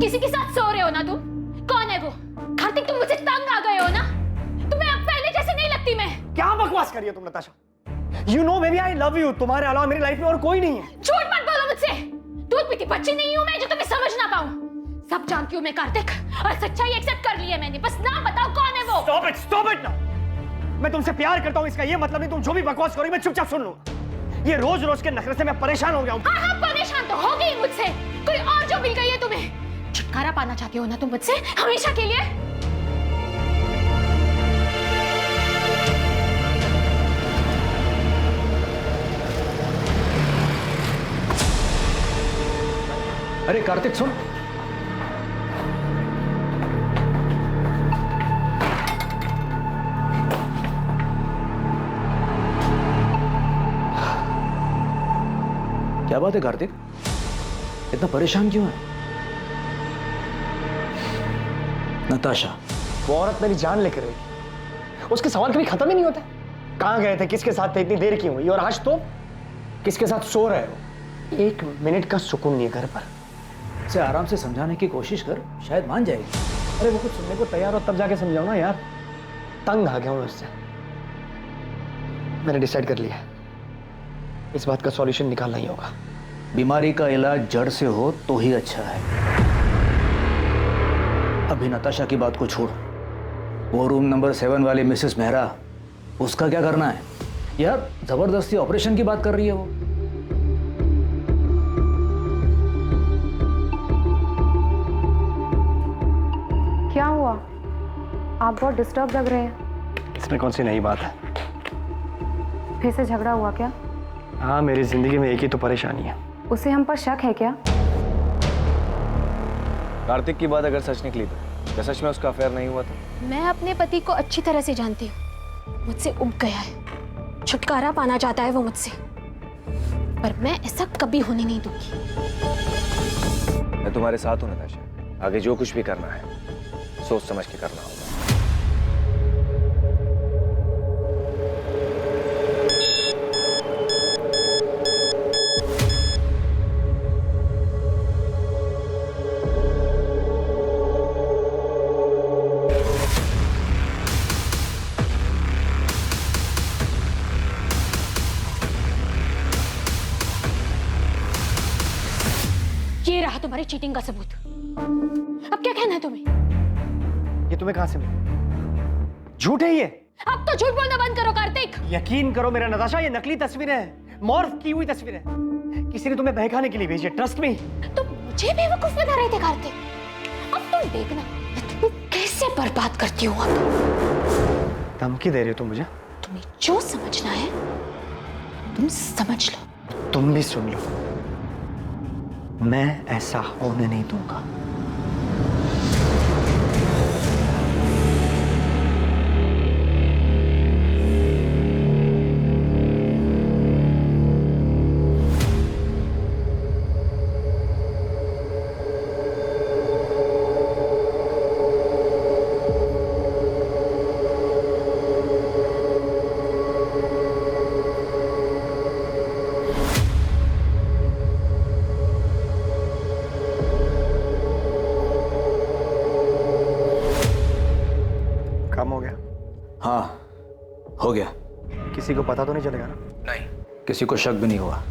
किसी के साथ सो रहे हो ना तुम? कौन है वो? कार्तिक, तुम मुझसे तंग आ गए हो ना? तुम्हें अब पहले जैसे नहीं लगती मैं। क्या बकवास कर रही हो तुम Natasha? You know baby, I love you. तुम्हारे अलावा मेरी लाइफ में और कोई नहीं है। झूठ मत बोलो मुझसे। दूध पीती बच्ची नहीं हूं मैं जो तुम्हें समझ ना पाऊं। सब जानती हूं मैं कार्तिक, और सच्चाई एक्सेप्ट कर ली है मैंने। बस नाम बताओ कौन है वो? Stop it now. मैं तुमसे प्यार करता हूँ इसका ये मतलब नहीं तुम जो भी बकवास करोगी मैं चुपचाप सुन लूंगा। ये रोज रोज के नखरे से मैं परेशान हो गया हूँ। हाँ, परेशान तो हो गई मुझसे। कोई और जो मिल गई है तुम्हें। छुटकारा पाना चाहती हो ना तुम मुझसे हमेशा के लिए? अरे कार्तिक सुन। क्या बात है कार्तिक, इतना परेशान क्यों है? नताशा, वो औरत मेरी जान लेकर रही। उसके सवाल कभी खत्म ही नहीं होता। कहाँ गए थे, किसके साथ थे, इतनी देर क्यों हुई, और आज तो किसके साथ सो रहे हो? 1 मिनट का सुकून नहीं है घर पर। इसे आराम से समझाने की कोशिश कर, शायद मान जाएगी। अरे वो कुछ सुनने को तैयार हो तब जाके समझाओ ना यार। तंग आ गया हूं उससे। मैंने डिसाइड कर लिया, इस बात का सॉल्यूशन निकालना ही होगा। बीमारी का इलाज जड़ से हो तो ही अच्छा है। अभी नताशा की बात को छोड़, वो रूम नंबर 7 वाली मिसेस मेहरा, उसका क्या करना है यार? जबरदस्ती ऑपरेशन की बात कर रही है वो। क्या हुआ? आप बहुत डिस्टर्ब लग रहे हैं। इसमें कौन सी नई बात है? फिर से झगड़ा हुआ क्या? हाँ, मेरी जिंदगी में एक ही तो परेशानी है। उसे हम पर शक है क्या? कार्तिक की बात अगर सच निकली तो क्या सच में उसका अफेयर नहीं हुआ था? मैं अपने पति को अच्छी तरह से जानती हूँ। मुझसे उब गया है, छुटकारा पाना चाहता है वो मुझसे, पर मैं ऐसा कभी होने नहीं दूंगी। मैं तुम्हारे साथ हूं नताशा। आगे जो कुछ भी करना है सोच समझ के करना होगा। ये रहा तुम्हारी चीटिंग का सबूत। अब क्या कहना है तुम्हें? ये तुम्हें कहां से मिला? झूठ है ये। अब तो झूठ बोलना बंद करो कार्तिक। यकीन करो मेरा नताशा, ये नकली तस्वीरें हैं, मॉर्फ की हुई तस्वीरें। किसी ने तुम्हें बहकाने के लिए भेजी है, ट्रस्ट मी। तुम मुझे बेवकूफ बना रहे थे कार्तिक। अब तुम देखना मैं तुम्हें कैसे बर्बाद करती हूँ। अब धमकी दे रही हो तुम मुझे? तुम्हें जो समझना है तुम समझ लो। तुम भी सुन लो, मैं ऐसा होने नहीं दूंगा। काम हो गया? हाँ हो गया। किसी को पता तो नहीं चलेगा ना? नहीं, किसी को शक भी नहीं हुआ।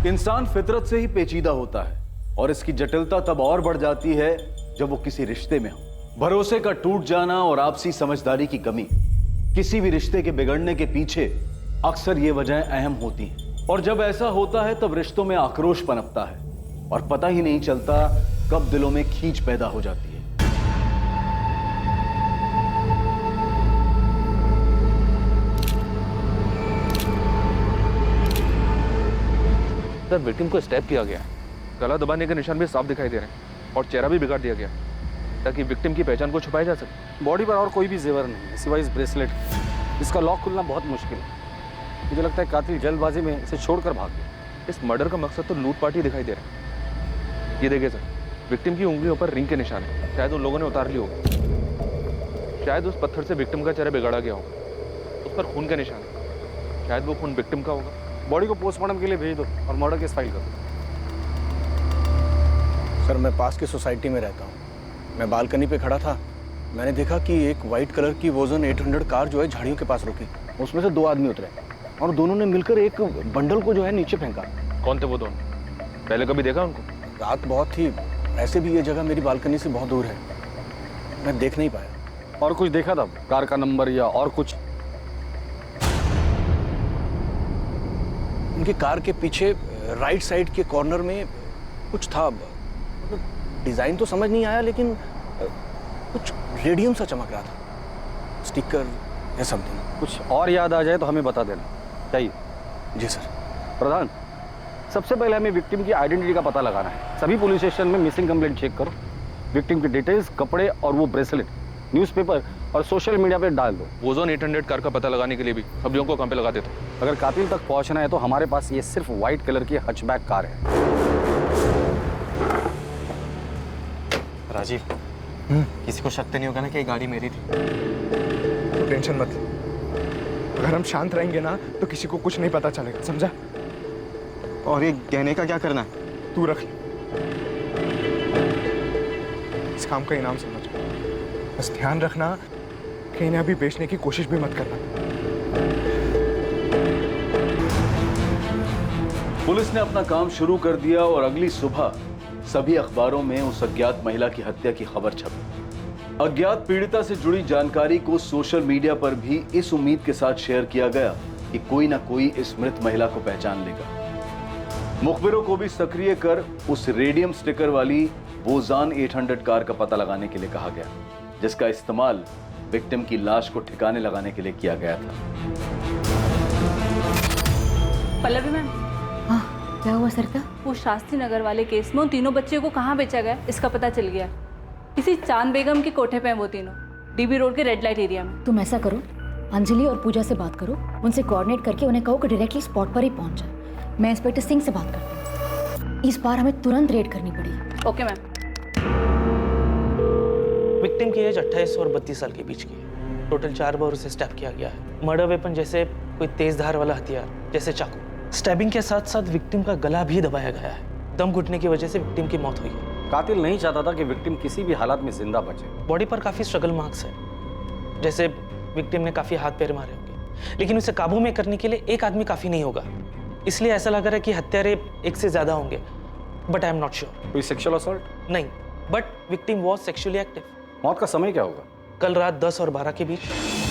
इंसान फितरत से ही पेचीदा होता है और इसकी जटिलता तब और बढ़ जाती है जब वो किसी रिश्ते में हो। भरोसे का टूट जाना और आपसी समझदारी की कमी, किसी भी रिश्ते के बिगड़ने के पीछे अक्सर ये वजहें अहम होती हैं। और जब ऐसा होता है तब रिश्तों में आक्रोश पनपता है और पता ही नहीं चलता कब दिलों में खींच पैदा हो जाती है। सर, विक्टिम को स्टैप किया गया, गला दबाने के निशान भी साफ दिखाई दे रहे हैं और चेहरा भी बिगाड़ दिया गया ताकि विक्टिम की पहचान को छुपाया जा सके। बॉडी पर और कोई भी जेवर नहीं है सिवाय इस ब्रेसलेट। इसका लॉक खुलना बहुत मुश्किल है। मुझे लगता है कातिल जल्दबाजी में इसे छोड़कर भाग गया। इस मर्डर का मकसद तो लूट पाट ही दिखाई दे रहा है। ये देखिए सर, विक्टिम की उंगलियों पर रिंग के निशान है। शायद उन लोगों ने उतार ली होगी। शायद उस पत्थर से विक्टिम का चेहरा बिगाड़ा गया होगा। उस पर खून का निशान है। शायद वो खून विक्टिम का होगा। बॉडी को पोस्टमार्टम के लिए भेज दो और मर्डर केस फाइल कर दो। सर, मैं पास की सोसाइटी में रहता हूँ। मैं बालकनी पे खड़ा था, मैंने देखा कि एक वाइट कलर की वोजन 800 कार जो है झाड़ियों के पास रुकी। उसमें से 2 आदमी उतरे और दोनों ने मिलकर एक बंडल को जो है नीचे फेंका। कौन थे वो दोनों? पहले कभी देखा उनको? रात बहुत थी, ऐसे भी ये जगह मेरी बालकनी से बहुत दूर है, मैं देख नहीं पाया। और कुछ देखा था? कार का नंबर या और कुछ? उनकी कार के पीछे राइट साइड के कॉर्नर में कुछ था, डिजाइन तो समझ नहीं आया, लेकिन कुछ रेडियम सा चमक रहा था, स्टिकर या समथिंग। कुछ और याद आ जाए तो हमें बता देना। चाहिए? जी सर। प्रधान, सबसे पहले हमें विक्टिम की आइडेंटिटी का पता लगाना है। सभी पुलिस स्टेशन में मिसिंग कंप्लेंट चेक करो। विक्टिम की डिटेल्स, कपड़े और वो ब्रेसलेट न्यूज़पेपर और सोशल मीडिया पे डाल दो। वोजोन 800 कार का पता लगाने के लिए भी सब्जियों को काम पे लगा देते। अगर कातिल तक पहुंचना है तो हमारे पास ये सिर्फ व्हाइट कलर की हचबैक कार है। राजीव, किसी को शक तो नहीं होगा ना कि ये गाड़ी मेरी थी? तो टेंशन मत ले। अगर हम शांत रहेंगे ना तो किसी को कुछ नहीं पता चलेगा, समझा? और ये गहने का क्या करना है? तू रख ले, इस काम का इनाम समझ। बस ध्यान रखना कि इन्हें अभी बेचने की कोशिश भी मत करना। पुलिस ने अपना काम शुरू कर दिया और अगली सुबह सभी अखबारों में उस अज्ञात महिला की हत्या की खबर छपी। अज्ञात पीड़िता से जुड़ी जानकारी को सोशल मीडिया पर भी इस उम्मीद के साथ शेयर किया गया कि कोई ना कोई इस मृत महिला को पहचान लेगा। मुखबिरों को भी सक्रिय कर उस रेडियम स्टिकर वाली वोजान 800 कार का पता लगाने के लिए कहा गया, जिसका इस्तेमाल विक्टिम की लाश को ठिकाने लगाने के लिए किया गया था। पल्लवी मैम, क्या हुआ सरका? वो शास्त्री नगर वाले केस में उन तीनों बच्चों को कहाँ बेचा गया इसका पता चल गया। किसी चांद बेगम के कोठे पे हैं वो तीनों, डीबी रोड के रेड लाइट एरिया में। तुम ऐसा करो, अंजलि और पूजा से बात करो, उनसे कोऑर्डिनेट करके उन्हें कहो कि डायरेक्टली स्पॉट पर ही पहुंच जाए। मैं इंस्पेक्टर सिंह से बात करती हूँ। इस बार हमें तुरंत रेड करनी पड़ेगी। Okay ma'am. विक्टिम की एज 28 और 32 साल के बीच की है। टोटल 4 बार उसे स्टैब किया गया है। मर्डर वेपन जैसे कोई तेज धार वाला हथियार जैसे चाकू। स्टैबिंग के साथ साथ विक्टिम का गला भी दबाया गया है। दम घुटने की वजह से विक्टिम की मौत हुई है। कातिल नहीं चाहता था कि विक्टिम किसी भी हालात में जिंदा बचे। बॉडी पर काफी स्ट्रगल मार्क्स है, जैसे विक्टिम ने काफी हाथ पैर मारे होंगे, लेकिन उसे काबू में करने के लिए एक आदमी काफी नहीं होगा। इसलिए ऐसा लग रहा है कि हत्यारे एक से ज्यादा होंगे, but I am not sure. कोई सेक्सुअल असॉल्ट? नहीं, but victim was sexually active. मौत का समय क्या होगा? कल रात 10 और 12 के बीच।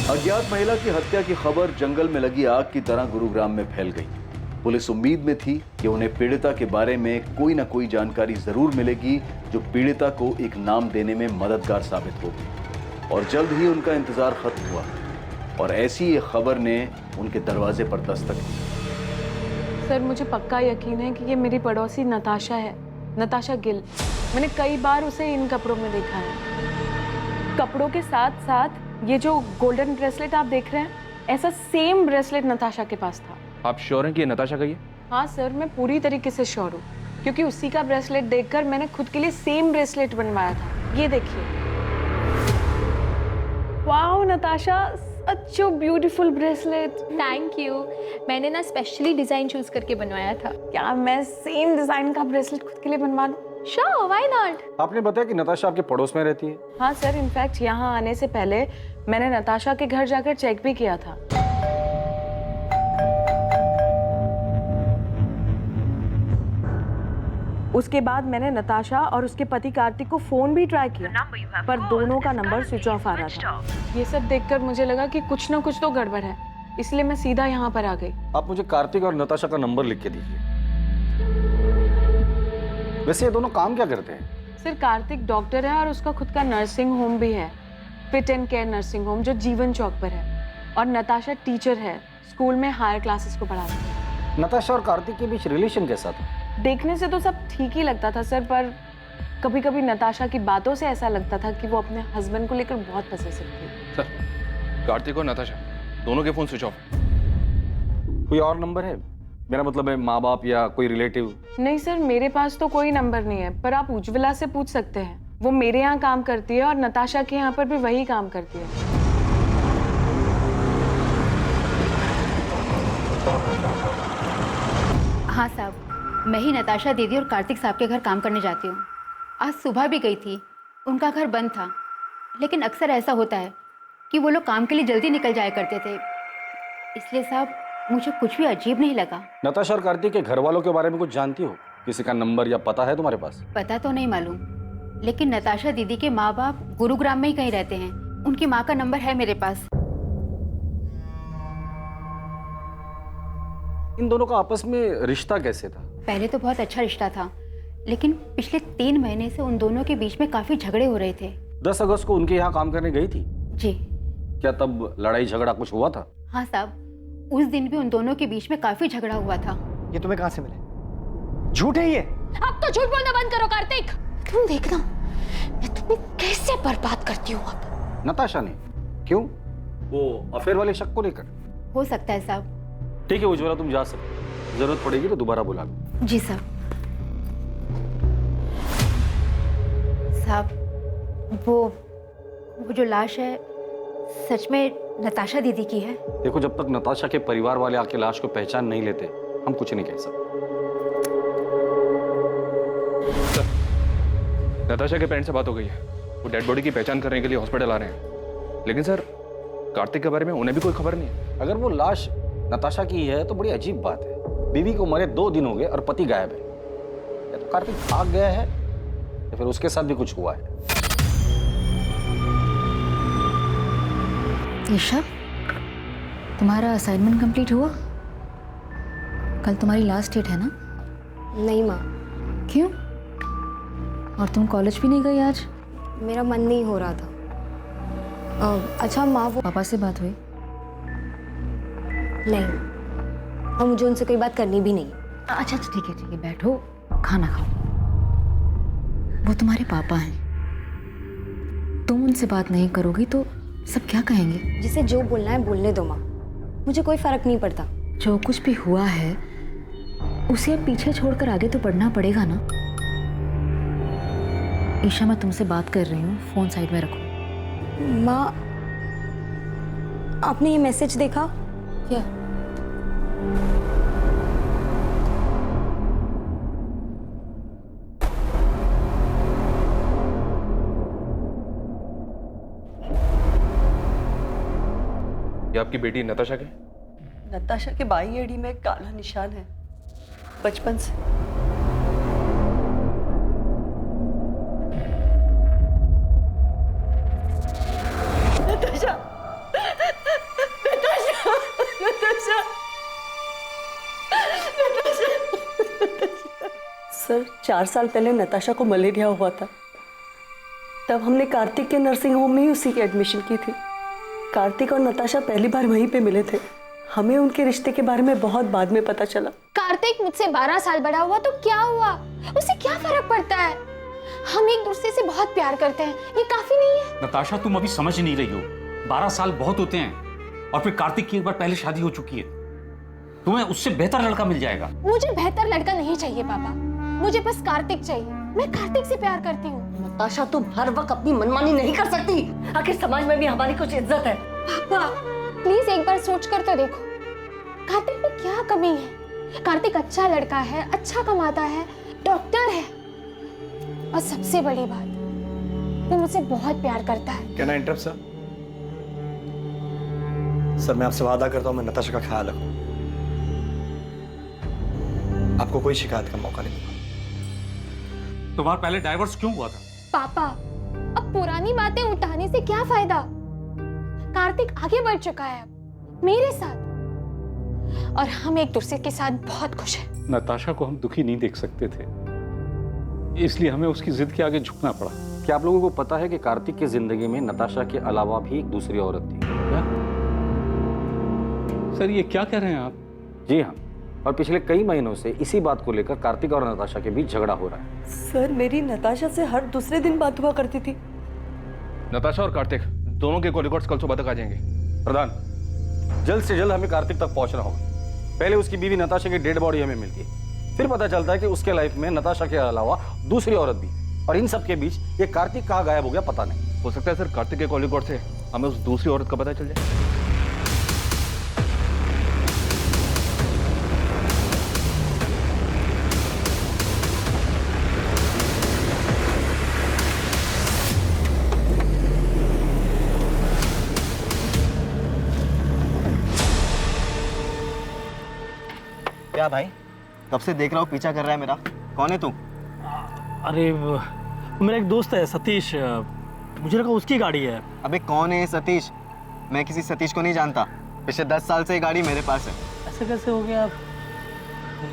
अज्ञात महिला की हत्या की खबर जंगल में लगी आग की तरह गुरुग्राम में फैल गई। पुलिस उम्मीद में थी कि उन्हें पीड़िता के बारे में कोई ना कोई जानकारी जरूर मिलेगी जो पीड़िता को एक नाम देने में मददगार साबित होगी। और जल्द ही उनका इंतजार खत्म हुआ और ऐसी एक खबर ने उनके दरवाजे पर दस्तक दी। सर, मुझे पक्का यकीन है कि ये मेरी पड़ोसी नताशा है, नताशा गिल। मैंने कई बार उसे इन कपड़ों में देखा है। कपड़ों के साथ साथ ये जो गोल्डन ब्रेसलेट आप देख रहे हैं, ऐसा सेम ब्रेसलेट नताशा के पास था। आप श्योर हैं कि ये नताशा का ही है? हाँ सर, मैं पूरी तरीके से श्योर हूँ, क्योंकि उसी का ब्रेसलेट देखकर मैंने खुद के लिए सेम ब्रेसलेट बनवाया था। ये देखिए। Wow Natasha, such a beautiful bracelet. Thank you. मैंने ना स्पेशली डिजाइन चूज करके बनवाया था। क्या मैं सेम डिजाइन का ब्रेसलेट खुद के लिए बनवा लूं? Sure, why not? आपने बताया कि नताशा आपके पड़ोस में रहती है। हाँ सर, इनफैक्ट यहाँ आने से पहले मैंने नताशा के घर जाकर चेक भी किया था। उसके बाद मैंने नताशा और उसके पति कार्तिक को फोन भी ट्राई किया, पर दोनों का नंबर स्विच ऑफ आ रहा था। ये सब देखकर मुझे लगा कि कुछ ना कुछ तो गड़बड़ है, इसलिए मैं सीधा यहाँ पर आ गई। आप मुझे कार्तिक और नताशा का नंबर लिख के दीजिए। वैसे ये दोनों काम क्या करते हैं? सर, कार्तिक डॉक्टर है और उसका खुद का नर्सिंग होम भी है, fit and care nursing home, जो जीवन चौक पर है। और नताशा टीचर है, स्कूल में हायर क्लासेस को पढ़ाती है। नताशा और कार्तिक के बीच रिलेशन कैसा था? देखने से तो सब ठीक ही लगता था सर, पर कभी कभी नताशा की बातों से ऐसा लगता था कि वो अपने हस्बैंड को लेकर बहुत पसेसिव थी। सर, कार्तिक और नताशा दोनों के फोन स्विच ऑफ। कोई और नंबर है? मेरा मतलब है माँ बाप या कोई रिलेटिव। नहीं सर, मेरे पास तो कोई नंबर नहीं है, पर आप उज्ज्वला से पूछ सकते हैं। वो मेरे यहाँ काम करती है और नताशा के यहाँ पर भी वही काम करती है। हाँ साहब, मैं ही नताशा दीदी और कार्तिक साहब के घर काम करने जाती हूँ। आज सुबह भी गई थी, उनका घर बंद था, लेकिन अक्सर ऐसा होता है कि वो लोग काम के लिए जल्दी निकल जाया करते थे, इसलिए साहब मुझे कुछ भी अजीब नहीं लगा। नताशा और कार्तिक के घर वालों के बारे में कुछ जानती हो? किसी का नंबर या पता है तुम्हारे पास? पता तो नहीं मालूम, लेकिन नताशा दीदी के माँ बाप गुरुग्राम में ही कहीं रहते हैं। उनकी माँ का नंबर है मेरे पास। इन दोनों का आपस में रिश्ता कैसे था? पहले तो बहुत अच्छा रिश्ता था, लेकिन पिछले 3 महीने से उन दोनों के बीच में काफी झगड़े हो रहे थे। 10 अगस्त को उनके यहाँ काम करने गई थी? जी। क्या तब लड़ाई झगड़ा कुछ हुआ था? हाँ साहब, उस दिन भी उन दोनों के बीच में काफी झगड़ा हुआ था। ये तुम्हें कहाँ से मिले? झूठ है ये। अब तो झूठ बोलना बंद करो कार्तिक। तुम देखना मैं तुम्हें कैसे बर्बाद करती हूँ अब। नताशा ने? क्यों? वो अफेयर वाले शक को लेकर? हो सकता है साहब। ठीक है उज्ज्वला, तुम जा सकते, जरूरत पड़ेगी तो दोबारा बुला लो। जी साहब। साहब, वो जो लाश है सच में नताशा दीदी की है? देखो, जब तक नताशा के परिवार वाले आके लाश को पहचान नहीं लेते हम कुछ नहीं कह सकते। नताशा के पेरेंट्स से बात हो गई है, वो डेड बॉडी की पहचान करने के लिए हॉस्पिटल आ रहे हैं। लेकिन सर, कार्तिक के बारे में उन्हें भी कोई खबर नहीं है। अगर वो लाश नताशा की है तो बड़ी अजीब बात है। बीवी को मरे 2 दिन हो गए और पति गायब है। या तो कार्तिक भाग गया है या फिर उसके साथ भी कुछ हुआ है। ईशा, तुम्हारा असाइनमेंट कंप्लीट हुआ? कल तुम्हारी लास्ट डेट है ना? नहीं माँ। क्यों? और तुम कॉलेज भी नहीं गई आज? मेरा मन नहीं हो रहा था। अच्छा माँ, वो पापा से बात हुई? नहीं, और मुझे उनसे कोई बात करनी भी नहीं। अच्छा ठीक है, बैठो, खाना खाओ। वो तुम्हारे पापा हैं, तुम उनसे बात नहीं करोगी तो सब क्या कहेंगे? जिसे जो बोलना है बोलने दो माँ, मुझे कोई फर्क नहीं पड़ता। जो कुछ भी हुआ है उसे अब पीछे छोड़कर आगे तो बढ़ना पड़ेगा ना। ईशा, मैं तुमसे बात कर रही हूँ, फोन साइड में रखो। माँ, आपने ये मैसेज देखा क्या? ये आपकी बेटी नताशा के? नताशा के बाई एड़ी में एक काला निशान है, बचपन से। नताशा, नताशा, नताशा, सर 4 साल पहले नताशा को मलेरिया हुआ था। तब हमने कार्तिक के नर्सिंग होम में ही उसी की एडमिशन की थी। कार्तिक और नताशा पहली बार वहीं पे मिले थे। हमें उनके रिश्ते के बारे में बहुत बाद में पता चला। कार्तिक मुझसे 12 साल बड़ा हुआ तो क्या हुआ, उसे क्या फर्क पड़ता है? हम एक दूसरे से बहुत प्यार करते हैं, ये काफी नहीं है? नताशा, तुम अभी समझ नहीं रही हो। 12 साल बहुत होते हैं, और फिर कार्तिक की एक बार पहले शादी हो चुकी है। तुम्हें उससे बेहतर लड़का मिल जाएगा। मुझे बेहतर लड़का नहीं चाहिए पापा, मुझे बस कार्तिक चाहिए। मैं कार्तिक से प्यार करती हूँ। नताशा, तुम हर वक्त अपनी मनमानी नहीं कर सकती। आखिर समाज में भी हमारी कुछ इज्जत है। पापा प्लीज एक बार सोच कर तो देखो, कार्तिक में क्या कमी है? कार्तिक अच्छा लड़का है, अच्छा कमाता है, डॉक्टर है, और सबसे बड़ी बात, वो मुझसे बहुत प्यार करता है। Can I interrupt sir? Sir, मैं आपसे वादा करता हूँ मैं नताशा का ख्याल रखूँ। आपको कोई शिकायत का मौका नहीं दूंगा। तुम्हारा पहले डाइवोर्स क्यों हुआ था? पापा, अब पुरानी बातें उठाने से क्या फायदा? कार्तिक आगे बढ़ चुका है अब मेरे साथ, और हम एक दूसरे के साथ बहुत खुश हैं। नताशा को हम दुखी नहीं देख सकते थे, इसलिए हमें उसकी जिद के आगे झुकना पड़ा। क्या आप लोगों को पता है कि कार्तिक की जिंदगी में नताशा के अलावा भी एक दूसरी औरत थी? क्या? सर, ये क्या कह रहे हैं आप? जी हाँ, और पिछले कई महीनों से इसी बात को लेकर कार्तिक और नताशा के बीच झगड़ा हो रहा है। सर, मेरी नताशा से हर दूसरे दिन बात हुआ करती थी। नताशा और कार्तिक दोनों के रिकॉर्ड्स कल सुबह तक आ जाएंगे। प्रधान, जल्द से जल्द हमें कार्तिक तक पहुंचना होगा। पहले उसकी बीवी नताशा की डेड बॉडी हमें मिलती है, फिर पता चलता है कि उसके लाइफ में नताशा के अलावा दूसरी औरत भी, और इन सब के बीच ये कार्तिक कहाँ गायब हो गया पता नहीं। हो सकता है सर कार्तिक के कॉल रिकॉर्ड से हमें उस दूसरी औरत का पता चल जाए। क्या भाई, कब से देख रहा हूँ पीछा कर रहा है मेरा। कौन है तू? अरे मेरा एक दोस्त है सतीश, मुझे लगा उसकी गाड़ी है। अबे कौन है सतीश? मैं किसी सतीश को नहीं जानता। पिछले 10 साल से ये गाड़ी मेरे पास है। ऐसे कैसे हो गया?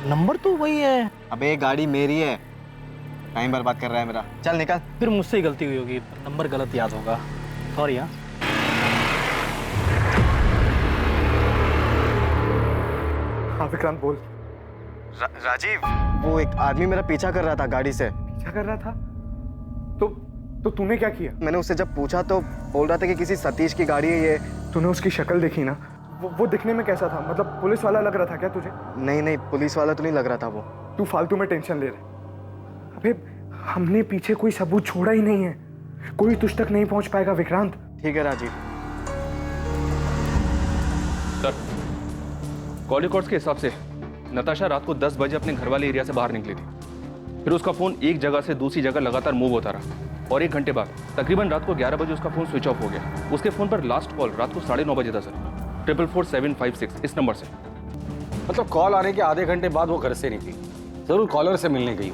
नंबर तो वही है। अबे ये गाड़ी मेरी है। टाइम बर्बाद कर रहा है मेरा। चल निकल। फिर मुझसे ही गलती हुई होगी, नंबर गलत याद होगा। सॉरी। हाँ हाँ विक्रांत बोल। राजीव, वो एक आदमी मेरा पीछा कर रहा था गाड़ी से। पीछा कर रहा था? तो तूने क्या किया? मैंने उससे जब पूछा तो बोल रहा था कि किसी सतीश की गाड़ी है ये। तूने उसकी शक्ल देखी ना? वो दिखने में कैसा था? मतलब पुलिस वाला लग रहा था क्या तुझे? नहीं, पुलिस वाला तो नहीं लग रहा था वो। तू फालतू में टेंशन ले रहा। अबे हमने पीछे कोई सबूत छोड़ा ही नहीं है, कोई तुझ तक नहीं पहुंच पाएगा विक्रांत। ठीक है राजीव। सर, कॉल रिकॉर्ड्स के हिसाब से नताशा रात को 10 बजे अपने घर वाले एरिया से बाहर निकली थी। फिर उसका फोन एक जगह से दूसरी जगह लगातार मूव होता रहा और 1 घंटे बाद तकरीबन रात को 11 बजे उसका फोन स्विच ऑफ हो गया। उसके फोन पर लास्ट कॉल रात को 9:30 बजे था सर, 44756 इस नंबर से। मतलब कॉल आने के आधे घंटे बाद वो घर से निकली, जरूर कॉलर से मिलने गई।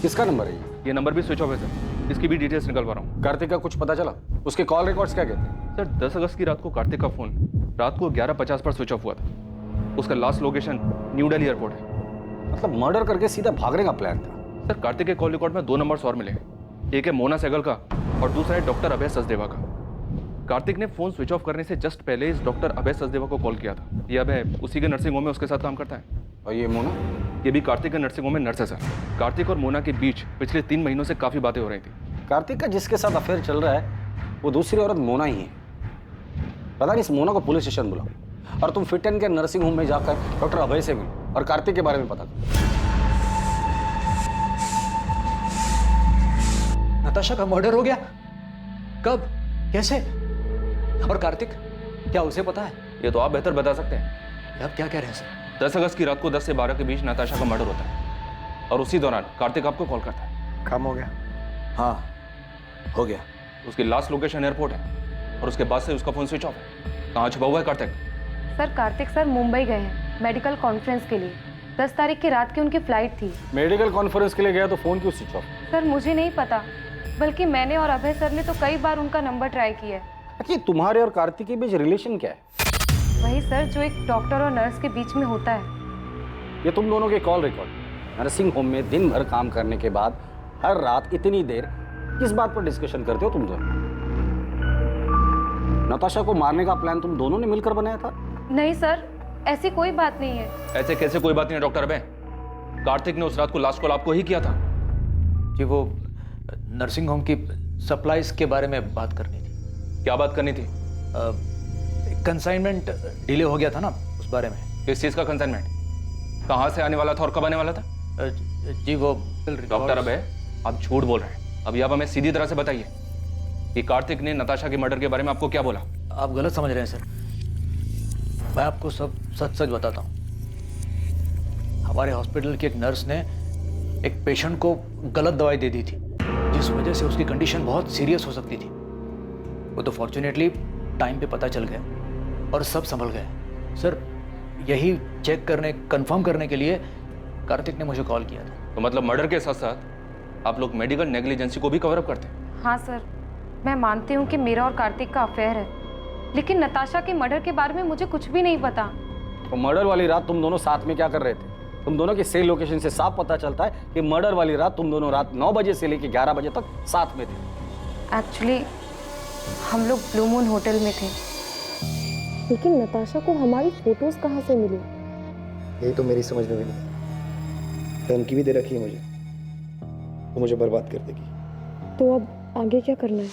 किसका नंबर है ये नंबर भी स्विच ऑफ है सर, इसकी भी डिटेल्स निकलवा रहा हूँ। कार्तिक का कुछ पता चला? उसके कॉल रिकॉर्ड्स क्या कहते हैं? सर 10 अगस्त की रात को कार्तिक का फोन रात को 11:50 पर स्विच ऑफ हुआ था। उसका last location new Delhi airport है। मतलब मर्डर करके सीधा भागने का प्लान था। सर कार्तिक के कॉल रिकॉर्ड में 2 नंबर्स और मिले हैं, एक है मोना सहगल का और दूसरा है डॉक्टर अभय सचदेवा का। कार्तिक ने फोन स्विच ऑफ करने से जस्ट पहले इस डॉक्टर अभय सचदेवा को कॉल किया था। ये अभय उसी के नर्सिंग होम में उसके साथ काम करता है। और ये मोना? ये भी कार्तिक के नर्सिंग होम में नर्स है सर। कार्तिक और मोना के बीच पिछले 3 महीनों से काफी बातें हो रही थी। कार्तिक का जिसके साथ अफेयर चल रहा है वो दूसरी औरत मोना ही है। पता नहीं इस मोना को पुलिस स्टेशन बुलाओ और तुम फिट एंड के नर्सिंग होम में जाकर डॉक्टर अभय से मिलो और कार्तिक के बारे में पता करो। नताशा का मर्डर हो गया? कब? कैसे? और कार्तिक, क्या उसे पता है? ये तो आप बेहतर बता सकते हैं। आप क्या कह रहे हैं सर? 10 अगस्त की रात को 10 से 12 के बीच नताशा का मर्डर होता है और उसी दौरान कार्तिक आपको कॉल करता है। काम हो गया? हाँ हो गया। उसकी लास्ट लोकेशन एयरपोर्ट है और उसके बाद से उसका फोन स्विच ऑफ है। कहाँ छुपा हुआ है कार्तिक? सर कार्तिक सर मुंबई गए हैं मेडिकल कॉन्फ्रेंस के लिए। 10 तारीख की रात की उनकी फ्लाइट थी। मेडिकल कॉन्फ्रेंस के लिए गया तो फोन क्यों स्विच ऑफ? सर मुझे नहीं पता, बल्कि मैंने और अभय सर ने तो कई बार उनका नंबर ट्राई किया है। अच्छा, तुम्हारे और कार्तिक के बीच रिलेशन क्या है? वही सर जो एक डॉक्टर और नर्स के बीच में होता है। ये तुम दोनों के कॉल रिकॉर्ड। नर्सिंग होम में दिन भर काम करने के बाद हर रात इतनी देर किस बात पर डिस्कशन करते हो तुम दोनों? नताशा को मारने का प्लान तुम दोनों ने मिलकर बनाया था? नहीं सर, ऐसी कोई बात नहीं है। ऐसे कैसे कोई बात नहीं है डॉक्टर अभय? कार्तिक ने उस रात को लास्ट कॉल आपको ही किया था। जी वो नर्सिंग होम की सप्लाईज के बारे में बात करनी थी। क्या बात करनी थी? कंसाइनमेंट डिले हो गया था ना, उस बारे में। किस चीज का कंसाइनमेंट? कहाँ से आने वाला था और कब आने वाला था? जी वो डॉक्टर अभय, आप झूठ बोल रहे हैं। अभी आप हमें सीधी तरह से बताइए कि कार्तिक ने नताशा के मर्डर के बारे में आपको क्या बोला? आप गलत समझ रहे हैं सर, मैं आपको सब सच सच बताता हूँ। हमारे हॉस्पिटल की एक नर्स ने एक पेशेंट को गलत दवाई दे दी थी, जिस वजह से उसकी कंडीशन बहुत सीरियस हो सकती थी। वो तो फॉर्चुनेटली टाइम पे पता चल गया और सब संभल गए। सर यही चेक करने, कंफर्म करने के लिए कार्तिक ने मुझे कॉल किया था। तो मतलब मर्डर के साथ साथ आप लोग मेडिकल नेग्लिजेंसी को भी कवर अप करते हैं? हाँ सर, मैं मानती हूँ कि मेरा और कार्तिक का अफेयर है, लेकिन नताशा के मर्डर के बारे में मुझे कुछ भी नहीं पता। तो मर्डर वाली रात तुम दोनों साथ में क्या कर रहे थे? तुम दोनों की सेल लोकेशन से साफ पता चलता है कि मर्डर वाली रात तुम दोनों रात 9 बजे से लेकर 11 बजे तक साथ में थे। एक्चुअली हम लोग ब्लू मून होटल में थे। लेकिन नताशा को हमारी फोटोज कहाँ से मिली? यही तो मेरी समझ में भी नहीं। धमकी भी दे रखी है मुझे, वो मुझे बर्बाद कर देगी। तो अब आगे क्या करना है?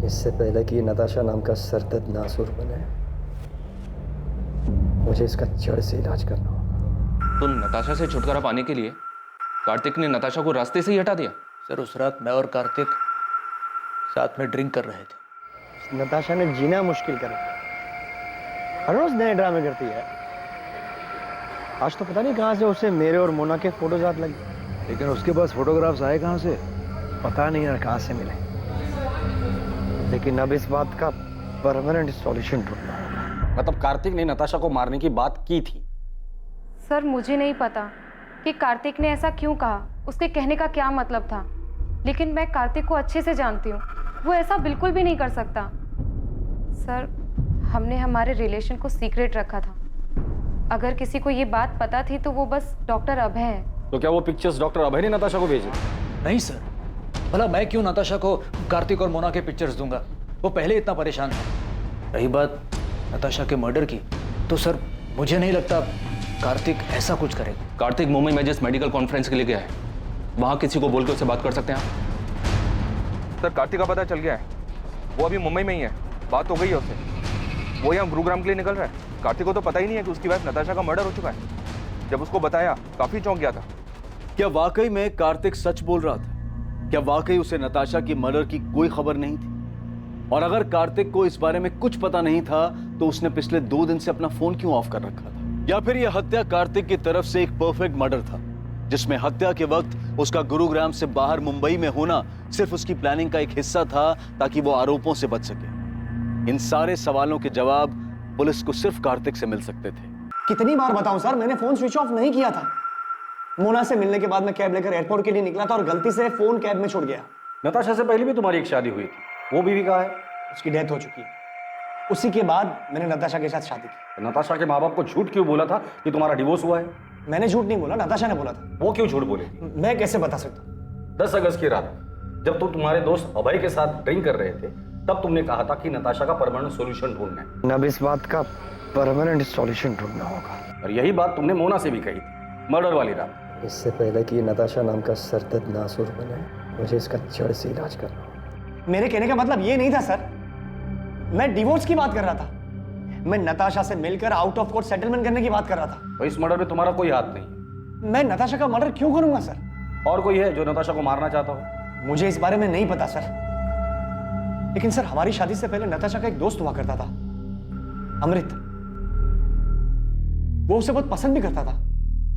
इससे पहले कि नताशा नाम का सरदर्द नासुर बने, मुझे इसका जड़ से इलाज करना होगा। तो नताशा से छुटकारा पाने के लिए कार्तिक ने नताशा को रास्ते से ही हटा दिया? सर उस रात मैं और कार्तिक साथ में ड्रिंक कर रहे थे। नताशा ने जीना मुश्किल कर रखा। हर रोज नए ड्रामे करती है। आज तो पता नहीं कहां से उसे मेरे और मोना के फोटोज हाथ लगे। लेकिन उसके पास फोटोग्राफ्स आए कहां से? पता नहीं यार कहां से मिले। लेकिन अब इस बात का परमानेंट सॉल्यूशन ढूंढना होगा। मतलब कार्तिक ने नताशा को मारने की बात की थी? सर मुझे नहीं पता कि कार्तिक ने ऐसा क्यों कहा, उसके कहने का क्या मतलब था, लेकिन मैं कार्तिक को अच्छे से जानती हूँ, वो ऐसा बिल्कुल भी नहीं कर सकता। सर हमने हमारे रिलेशन को सीक्रेट रखा था। अगर किसी को ये बात पता थी तो वो बस डॉक्टर अभय है। तो क्या वो पिक्चर्स डॉक्टर अभय ने नताशा को भेजी? नहीं सर, भला मैं क्यों नताशा को कार्तिक और मोना के पिक्चर्स दूंगा? वो पहले इतना परेशान है। रही बात नताशा के मर्डर की, तो सर मुझे नहीं लगता कार्तिक ऐसा कुछ करेगा। कार्तिक मुंबई में जिस मेडिकल कॉन्फ्रेंस के लिए गया है, वहां किसी को बोल के उससे बात कर सकते हैं आप? सर कार्तिक का पता चल गया है, वो अभी मुंबई में ही है, बात हो गई है उससे। वो यहाँ गुरुग्राम के लिए निकल रहा है। कार्तिक को तो पता ही नहीं है कि उसकी वाइफ नताशा का मर्डर हो चुका है। जब उसको बताया काफी चौंक गया था। क्या वाकई में कार्तिक सच बोल रहा था? क्या वाकई उसे नताशा की मर्डर की कोई खबर नहीं थी? और अगर कार्तिक को इस बारे में कुछ पता नहीं था तो उसने पिछले 2 दिन से अपना फोन क्यों ऑफ कर रखा था? या फिर यह हत्या कार्तिक की तरफ से एक परफेक्ट मर्डर था, जिसमें हत्या के वक्त उसका गुरुग्राम से बाहर मुंबई में होना सिर्फ उसकी प्लानिंग का एक हिस्सा था ताकि वो आरोपों से बच सके? इन सारे सवालों के जवाब पुलिस को सिर्फ कार्तिक से मिल सकते थे। कितनी बार बताऊं सर, मैंने फोन स्विच ऑफ नहीं किया था। मोना से मिलने के बाद मैं कैब लेकर एयरपोर्ट के लिए निकला था और गलती से फोन कैब में छूट गया। नताशा से पहले भी तुम्हारी एक शादी हुई थी, वो बीवी कहाँ है? उसकी डेथ हो चुकी है। उसी के बाद मैंने नताशा के साथ शादी की। नताशा के माँ बाप को झूठ क्यों बोला था कि तुम्हारा डिवोर्स हुआ है? मैंने झूठ नहीं बोला, नताशा ने बोला था। वो क्यों झूठ बोली? मैं कैसे बता सकता हूँ? 10 अगस्त की रात जब तुम तुम्हारे दोस्त अभय के साथ ड्रिंक कर रहे थे, तब तुमने कहा था कि नताशा का परमानेंट सॉल्यूशन ढूंढना है। अब इस बात का परमानेंट सॉल्यूशन ढूंढना होगा। और यही बात तुमने मोना से भी कही थी मर्डर वाली रात। इससे पहले कि नताशा नाम का सरदर्द नासूर बने, मुझे इसका जड़ से इलाज करना होगा। मेरे कहने का मतलब ये नहीं था सर, मैं डिवोर्स की बात कर रहा था। मैं नताशा से मिलकर आउट ऑफ कोर्ट सेटलमेंट करने की बात कर रहा था। तो इस मर्डर में तुम्हारा कोई हाथ नहीं? मैं नताशा का मर्डर क्यों करूंगा सर? और कोई है जो नताशा को मारना चाहता हो? मुझे इस बारे में नहीं पता सर, लेकिन सर हमारी शादी से पहले नताशा का एक दोस्त हुआ करता था, अमृत। वो उसे बहुत पसंद भी करता था।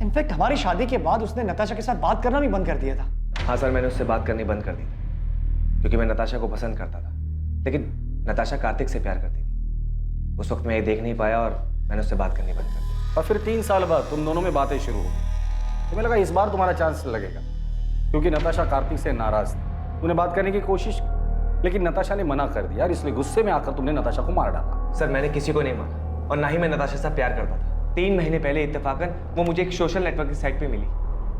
इनफैक्ट हमारी शादी के बाद उसने नताशा के साथ बात करना भी बंद कर दिया था। हाँ सर, मैंने उससे बात करनी बंद कर दी क्योंकि मैं नताशा को पसंद करता था, लेकिन नताशा कार्तिक से प्यार करती थी। उस वक्त मैं ये देख नहीं पाया और मैंने उससे बात करनी बंद कर दी। और फिर 3 साल बाद तुम दोनों में बातें शुरू हो गई। तुम्हें लगा इस बार तुम्हारा चांस लगेगा, क्योंकि नताशा कार्तिक से नाराज थी। तूने बात करने की कोशिश की, लेकिन नताशा ने मना कर दिया और इसलिए गुस्से में आकर तुमने नताशा को मार डाला। सर मैंने किसी को नहीं मारा और ना ही मैं नताशा से प्यार करता था। 3 महीने पहले इत्तेफाकन वो मुझे एक सोशल नेटवर्क की साइट पे मिली।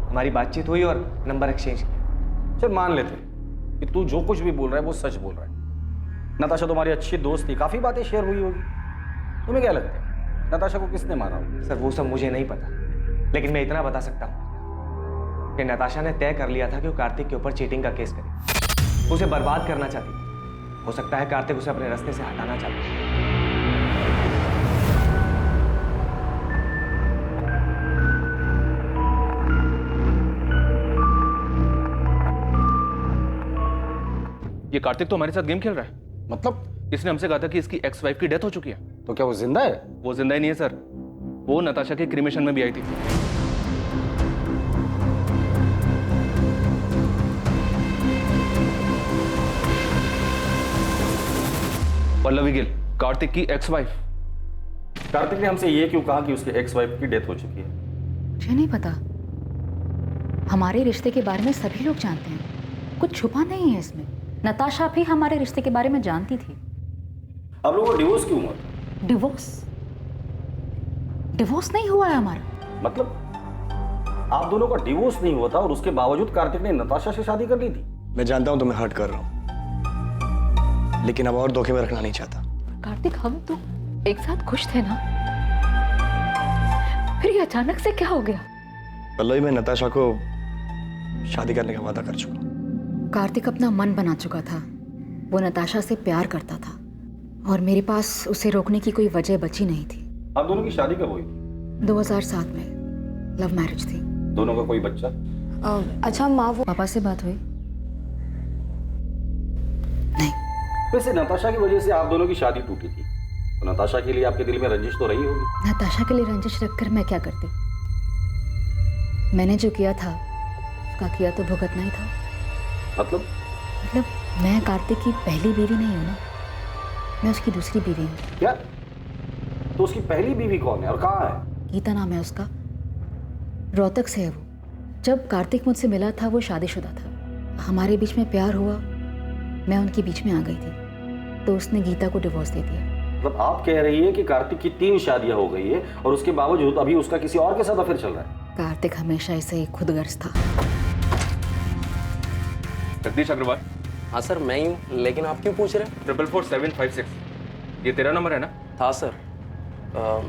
हमारी बातचीत हुई और नंबर एक्सचेंज किया। चल मान लेते कि तू जो कुछ भी बोल रहा है वो सच बोल रहा है। नताशा तुम्हारी अच्छी दोस्त थी, काफी बातें शेयर हुई होगी। तुम्हें क्या लगता है नताशा को किसने मारा होगा? सर वो सब मुझे नहीं पता, लेकिन मैं इतना बता सकता हूँ कि नताशा ने तय कर लिया था कि वो कार्तिक के ऊपर चीटिंग का केस करे। उसे बर्बाद करना चाहती थी। हो सकता है कार्तिक उसे अपने रास्ते से हटाना चाहता है। ये कार्तिक तो हमारे साथ गेम खेल रहा है। मतलब? इसने हमसे कहा था कि इसकी एक्स वाइफ की डेथ हो चुकी है। तो क्या वो जिंदा है? वो जिंदा ही नहीं है सर, वो नताशा के क्रिमेशन में भी आई थी। पल्लवी गिल, कार्तिक की एक्स वाइफ। कार्तिक ने हमसे ये क्यों कहा कि उसकी एक्स वाइफ की डेथ हो चुकी है? मुझे नहीं पता। हमारे रिश्ते के बारे में सभी लोग जानते हैं, कुछ छुपा नहीं है इसमें। नताशा भी हमारे रिश्ते के बारे में जानती थी। अब लोगों को डिवोर्स क्यों हुआ? डिवोर्स नहीं हुआ है हमारा। मतलब आप दोनों का डिवोर्स नहीं हुआ था और उसके बावजूद कार्तिक ने नताशा से शादी कर ली थी? मैं जानता हूं तुम्हें हर्ट कर रहा हूं, लेकिन अब और धोखे में रखना नहीं चाहता। कार्तिक हम तो एक साथ खुश थे ना, फिर ये अचानक से क्या हो गया? पल्लवी, मैं नताशा को शादी करने का वादा कर चुका। कार्तिक अपना मन बना चुका था। वो नताशा से प्यार करता था और मेरे पास उसे रोकने की कोई वजह बची नहीं थी। आप दोनों की शादी कब हुई? 2007 में लव मैरिज थी। दोनों का कोई बच्चा? अच्छा माँ वो पापा से बात हुई? वैसे नताशा की वजह से आप दोनों की शादी टूटी थी, तो नताशा के लिए आपके दिल में रंजिश तो रही होगी। नताशा के लिए रंजिश रखकर मैं क्या करती? मैंने जो किया था उसका किया तो भुगतना ही था। मतलब मैं कार्तिक की पहली बीवी नहीं हूँ ना, मैं उसकी दूसरी बीवी हूँ। क्या? तो उसकी पहली बीवी कौन है और कहाँ है? गीता नाम है उसका, रोहतक से है वो। जब कार्तिक मुझसे मिला था वो शादीशुदा था, हमारे बीच में प्यार हुआ, मैं उनके बीच में आ गई थी, तो उसने गीता को डिवोर्स दे दिया। मतलब आप कह रही है कि कार्तिक की 3 शादियां हो गई है और उसके बावजूद अभी उसका किसी और के साथ अफेयर चल रहा है? कार्तिक हमेशा ऐसे ही खुदगर्ज था। जगदीश अग्रवाल। हाँ सर मैं ही हूँ, लेकिन आप क्यों पूछ रहे हैं? 444756 ये तेरा नंबर है ना? हाँ सर,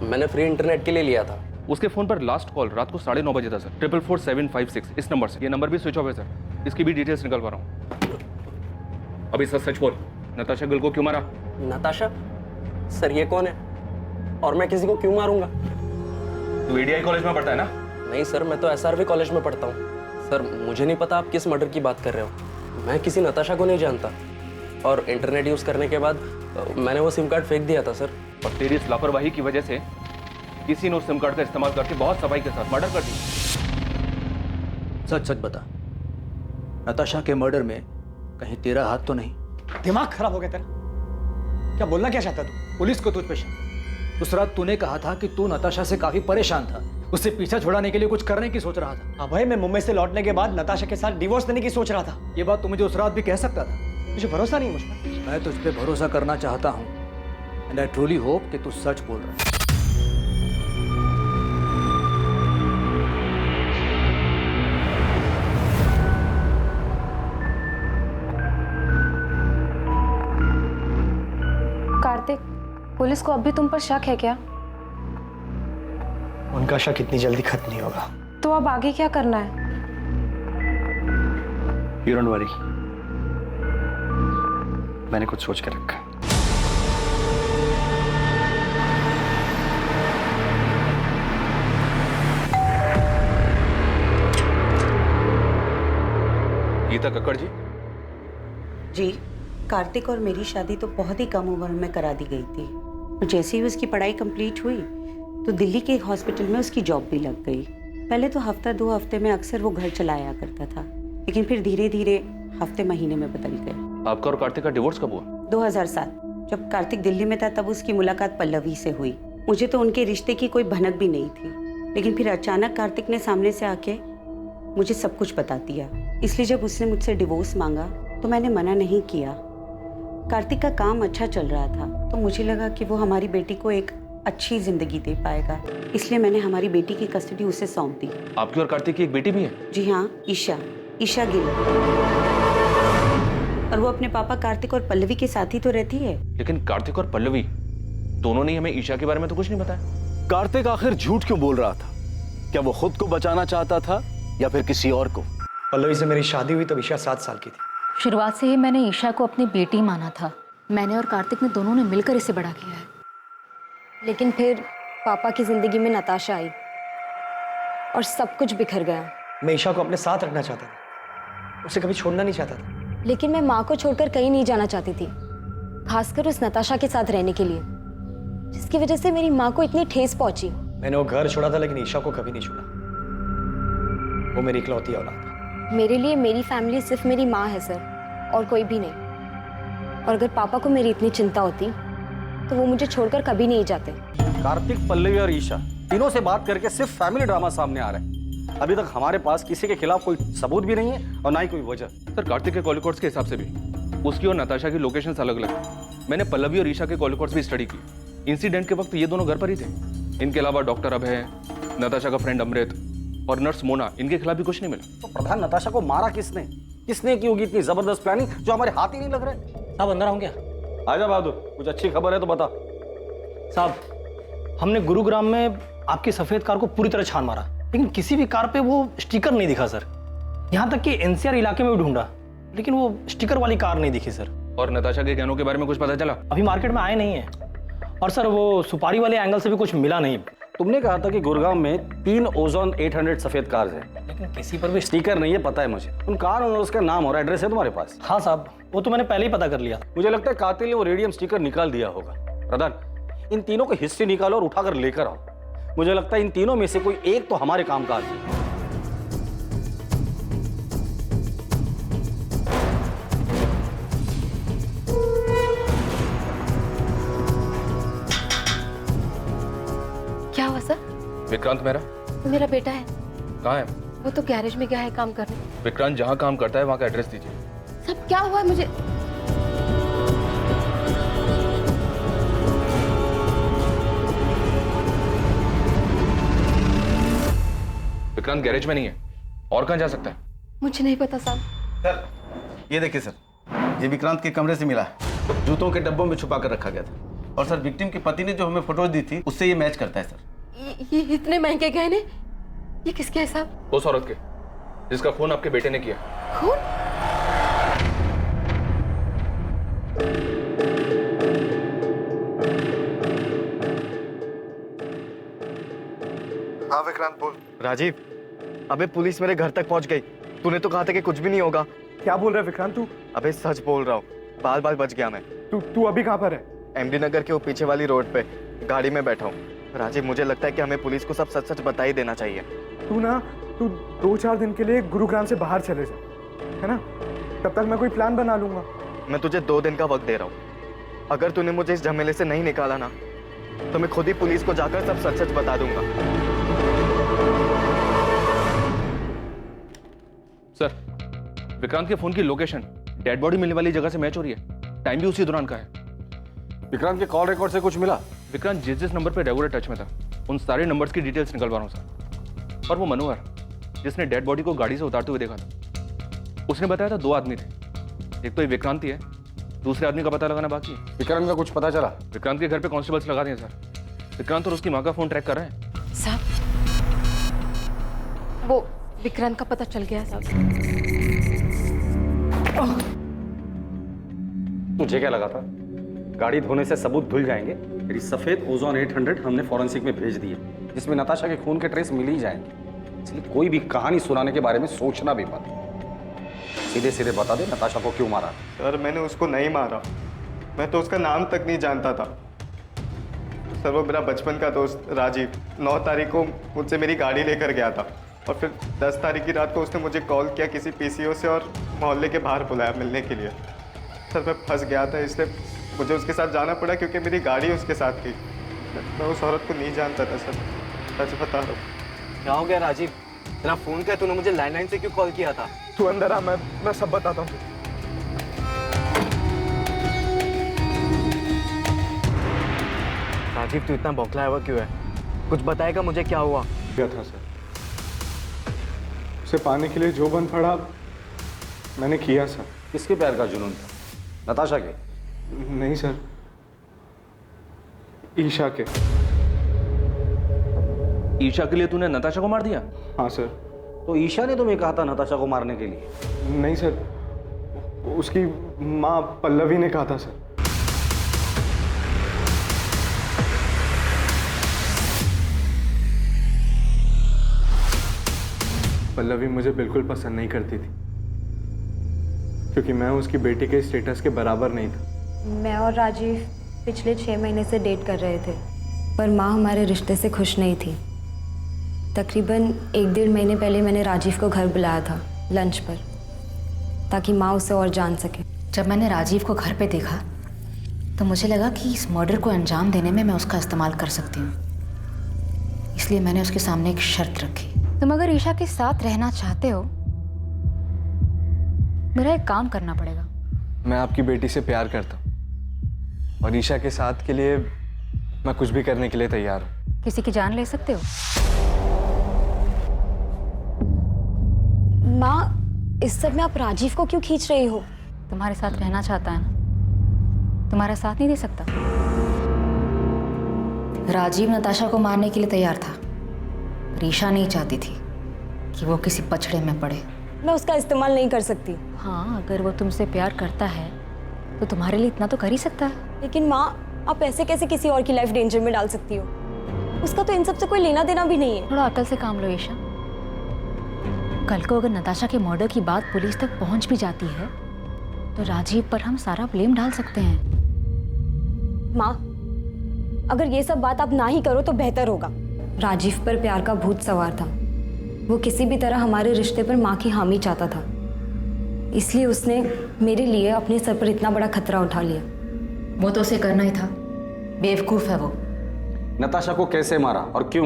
मैंने फ्री इंटरनेट के लिए लिया था। उसके फोन पर लास्ट कॉल रात को 9:30 बजे था सर। 444756 इस नंबर से। ये नंबर भी स्विच ऑफ है सर, इसकी भी डिटेल्स निकल पा रहा हूँ। अभी सच बोल, नताशा गिल को क्यों मारा? नताशा? सर ये कौन है और मैं किसी को क्यों मारूंगा? तू ADI कॉलेज में पढ़ता है ना? नहीं सर, मैं तो SRV कॉलेज में पढ़ता हूँ। सर मुझे नहीं पता आप किस मर्डर की बात कर रहे हो। मैं किसी नताशा को नहीं जानता, और इंटरनेट यूज़ करने के बाद मैंने वो सिम कार्ड फेंक दिया था सर। और तेरी इस लापरवाही की वजह से किसी ने उस सिम कार्ड का इस्तेमाल करके बहुत सफाई के साथ मर्डर कर दी। सच सच बता, नताशा के मर्डर में कहीं तेरा हाथ तो नहीं? दिमाग खराब हो गया तेरा? क्या बोलना क्या चाहता तू? पुलिस को तुझ पे शक। उस रात तूने कहा था कि तू नताशा से काफी परेशान था, उससे पीछा छुड़ाने के लिए कुछ करने की सोच रहा था। अभय, मैं मुंबई से लौटने के बाद नताशा के साथ डिवोर्स देने की सोच रहा था। ये बात तू मुझे उस रात भी कह सकता था। मुझे भरोसा नहीं मुझ पर। मैं तुझ पे भरोसा करना चाहता हूँ, एंड आई ट्रूली होप कि तू सच बोल रहा है। कार्तिक, पुलिस को अब भी तुम पर शक है क्या? उनका शक इतनी जल्दी खत्म नहीं होगा। तो अब आगे क्या करना है? You don't worry, मैंने कुछ सोच कर रखा है। गीता कक्कड़ जी। जी, कार्तिक और मेरी शादी तो बहुत ही कम उम्र में करा दी गई थी, और जैसे ही उसकी पढ़ाई कंप्लीट हुई तो दिल्ली के एक हॉस्पिटल में उसकी जॉब भी लग गई। पहले तो हफ्ता 2 हफ्ते में अक्सर वो घर चला आया करता था, लेकिन फिर धीरे धीरे हफ्ते महीने में बदल गए। आपका और कार्तिक का डिवोर्स कब हुआ? 2007। जब कार्तिक दिल्ली में था तब उसकी मुलाकात पल्लवी से हुई। मुझे तो उनके रिश्ते की कोई भनक भी नहीं थी, लेकिन फिर अचानक कार्तिक ने सामने से आके मुझे सब कुछ बता दिया। इसलिए जब उसने मुझसे डिवोर्स मांगा तो मैंने मना नहीं किया। कार्तिक का काम अच्छा चल रहा था, तो मुझे लगा कि वो हमारी बेटी को एक अच्छी जिंदगी दे पाएगा, इसलिए मैंने हमारी बेटी की कस्टडी उसे सौंप दी। आपकी और कार्तिक की एक बेटी भी है? जी हाँ, ईशा गिल, और वो अपने पापा कार्तिक और पल्लवी के साथ ही तो रहती है। लेकिन कार्तिक और पल्लवी दोनों ने हमें ईशा के बारे में तो कुछ नहीं बताया। कार्तिक आखिर झूठ क्यों बोल रहा था? क्या वो खुद को बचाना चाहता था या फिर किसी और को? पल्लवी से मेरी शादी हुई तब ईशा 7 साल की थी। शुरुआत से ही मैंने ईशा को अपनी बेटी माना था। मैंने और कार्तिक ने दोनों ने मिलकर इसे बड़ा किया है। लेकिन फिर पापा की जिंदगी में नताशा आई और सब कुछ बिखर गया। मैं ईशा को अपने साथ रखना चाहता था, उसे कभी छोड़ना नहीं चाहता था। लेकिन मैं माँ को छोड़कर कहीं नहीं जाना चाहती थी, खासकर उस नताशा के साथ रहने के लिए, जिसकी वजह से मेरी माँ को इतनी ठेस पहुंची। मैंने वो घर छोड़ा था, लेकिन ईशा को कभी नहीं छोड़ा। वो मेरी इकलौती औलाद है। मेरे लिए मेरी फैमिली सिर्फ मेरी माँ है सर, और कोई भी नहीं। और अगर पापा को मेरी इतनी चिंता होती तो वो मुझे छोड़कर कभी नहीं जाते। कार्तिक, पल्लवी और ईशा तीनों से बात करके सिर्फ फैमिली ड्रामा सामने आ रहा है। अभी तक हमारे पास किसी के खिलाफ कोई सबूत भी नहीं है और ना ही कोई वजह। सर कार्तिक के कॉल रिकॉर्ड्स के हिसाब से भी उसकी और नताशा की लोकेशंस अलग अलग है। मैंने पल्लवी और ईशा के कॉल रिकॉर्ड्स भी स्टडी की। इंसिडेंट के वक्त ये दोनों घर पर ही थे। इनके अलावा डॉक्टर अभय, नताशा का फ्रेंड अमृत और नर्स मोना, इनके खिलाफ भी कुछ नहीं मिला। तो प्रधान, नताशा को मारा किसने? किसने की होगी इतनी जबरदस्त प्लानिंग जो हमारे हाथ ही नहीं लग रहा है? साहब अंदर आऊं क्या? आजा बहादुर, कुछ अच्छी खबर है तो बता। साहब, हमने गुरुग्राम में आपकी सफेद कार को पूरी तरह छान मारा, लेकिन किसी भी कार पे वो स्टिकर नहीं दिखा सर। यहाँ तक कि NCR इलाके में भी ढूंढा, लेकिन वो स्टिकर वाली कार नहीं दिखी सर। और नताशा के गहनों के बारे में कुछ पता चला? अभी मार्केट में आए नहीं है। और सर वो सुपारी वाले एंगल से भी कुछ मिला नहीं। तुमने कहा था कि गुड़गांव में 3 ओजोन 800 सफेद कार्स हैं, लेकिन किसी पर भी स्टिकर नहीं है, पता है मुझे। उन कार ओनर्स का नाम और एड्रेस है तुम्हारे पास? हाँ साहब, वो तो मैंने पहले ही पता कर लिया। मुझे लगता है कातिल ने वो रेडियम स्टिकर निकाल दिया होगा। प्रधान, इन तीनों के हिस्से निकालो और उठाकर लेकर आओ। मुझे लगता है इन तीनों में से कोई एक तो हमारे काम का आदमी है। क्या हुआ सर? विक्रांत मेरा बेटा है, कहाँ है? वो तो गैरेज में गया है काम करने। विक्रांत जहाँ काम करता है वहाँ का एड्रेस दीजिए। सब क्या हुआ मुझे? विक्रांत गैरेज में नहीं है, और कहाँ जा सकता है? मुझे नहीं पता साहब। सर ये देखिए सर, ये विक्रांत के कमरे से मिला है, जूतों के डब्बों में छुपा कर रखा गया था। और सर विक्टिम के पति ने जो हमें फोटोज दी थी उससे ये मैच करता है सर। ये इतने महंगे गहने, ये किसके है साहब? उस औरत के जिसका खून आपके बेटे ने किया। खून? हाँ विक्रांत बोल। राजीव, अबे पुलिस मेरे घर तक पहुंच गई। तूने तो कहा था कि कुछ भी नहीं होगा। क्या बोल रहा है विक्रांत तू? अबे सच बोल रहा हूँ, बाल बाल बच गया मैं। तू अभी कहाँ पर है? एमडी नगर के वो पीछे वाली रोड पे गाड़ी में बैठा हूँ। राजीव, मुझे लगता है कि हमें पुलिस को सब सच सच बता ही देना चाहिए। तू 2-4 दिन के लिए गुरुग्राम से बाहर चले जा, है ना? तब तक मैं कोई प्लान बना लूंगा। मैं तुझे 2 दिन का वक्त दे रहा हूँ। अगर तूने मुझे इस झमेले से नहीं निकाला ना, तो मैं खुद ही पुलिस को जाकर सब सच सच बता दूंगा। सर, विक्रांत के फोन की लोकेशन डेड बॉडी मिलने वाली जगह से मैच हो रही है। टाइम भी उसी दौरान का है। विक्रांत के कॉल रिकॉर्ड से कुछ मिला? विक्रांत जिस नंबर पे रेगुलर टच में था, उन सारे नंबर्स की डिटेल्स निकलवा रहा हूँ सर। और वो मनोहर जिसने डेड बॉडी को गाड़ी से उतारते हुए देखा था, उसने बताया था 2 आदमी थे। एक तो ये विक्रांत ही है, दूसरे आदमी का पता लगाना बाकी है। विक्रांत का कुछ पता चला? विक्रांत के घर पे कांस्टेबल्स लगा दिए सर। विक्रांत और उसकी माँ का फोन ट्रैक कर रहे हैं। साहब, वो विक्रांत का पता चल गया साहब। मुझे क्या लगा था गाड़ी धोने से सबूत धुल जाएंगे। मेरी सफेद ओजोन 800 हमने फॉरेंसिक में भेज दी है, जिसमें नताशा के खून के ट्रेस मिल ही जाएंगे। इसलिए कोई भी कहानी सुनाने के बारे में सोचना भी मत। सीधे सीधे बता दे नताशा को क्यों मारा। सर मैंने उसको नहीं मारा, मैं तो उसका नाम तक नहीं जानता था। सर वो मेरा बचपन का दोस्त राजीव 9 तारीख को मुझसे मेरी गाड़ी लेकर गया था, और फिर 10 तारीख की रात को उसने मुझे कॉल किया किसी पीसीओ से और मोहल्ले के बाहर बुलाया मिलने के लिए। सर मैं फंस गया था, इसलिए मुझे उसके साथ जाना पड़ा क्योंकि मेरी गाड़ी उसके साथ थी। मैं उस औरत को नहीं जानता था सर, सच बता रहा हूँ। क्या हो गया राजीव? तेरा फोन क्या, तूने मुझे लैंडलाइन से क्यों कॉल किया था? तू अंदर आ, मैं सब बताता हूँ। राजीव तू इतना बौखलाया हुआ क्यों है? कुछ बताएगा मुझे क्या हुआ? क्या था सर, उसे पाने के लिए जो बन पड़ा मैंने किया सर। किसके प्यार का जुनून था? नताशा के? नहीं सर, ईशा के। ईशा के लिए तूने नताशा को मार दिया? हाँ सर। तो ईशा ने तुम्हें कहा था नताशा को मारने के लिए? नहीं सर, उसकी माँ पल्लवी ने कहा था सर। पल्लवी मुझे बिल्कुल पसंद नहीं करती थी, क्योंकि मैं उसकी बेटी के स्टेटस के बराबर नहीं था। मैं और राजीव पिछले 6 महीने से डेट कर रहे थे, पर माँ हमारे रिश्ते से खुश नहीं थी। तकरीबन 1-1.5 महीने पहले मैंने राजीव को घर बुलाया था लंच पर, ताकि माँ उसे और जान सके। जब मैंने राजीव को घर पे देखा तो मुझे लगा कि इस मर्डर को अंजाम देने में मैं उसका इस्तेमाल कर सकती हूँ, इसलिए मैंने उसके सामने एक शर्त रखी। तुम अगर ईशा के साथ रहना चाहते हो, मेरा एक काम करना पड़ेगा। मैं आपकी बेटी से प्यार करता हूँ, और ईशा के साथ के लिए मैं कुछ भी करने के लिए तैयार हूँ। किसी की जान ले सकते हो? माँ, इस सब में आप राजीव को क्यों खींच रही हो? तुम्हारे साथ रहना चाहता है ना, तुम्हारा साथ नहीं दे सकता। राजीव नताशा को मारने के लिए तैयार था, पर ईशा नहीं चाहती थी कि वो किसी पछड़े में पड़े। मैं उसका इस्तेमाल नहीं कर सकती। हाँ, अगर वो तुमसे प्यार करता है तो तुम्हारे लिए इतना तो कर ही सकता है। लेकिन माँ, आप ऐसे कैसे किसी और की लाइफ डेंजर में डाल सकती हो? उसका तो इन सब से कोई लेना देना भी नहीं है। थोड़ा अकल से काम लो ईशा। कल को अगर नताशा के मर्डर की बात पुलिस तक पहुंच भी जाती है तो राजीव पर हम सारा ब्लेम डाल सकते हैं। माँ, अगर ये सब बात आप ना ही करो तो बेहतर होगा। राजीव पर प्यार का भूत सवार था। वो किसी भी तरह हमारे रिश्ते पर माँ की हामी चाहता था, इसलिए उसने मेरे लिए अपने सर पर इतना बड़ा खतरा उठा लिया। वो तो उसे करना ही था, बेवकूफ है वो। नताशा को कैसे मारा और क्यों?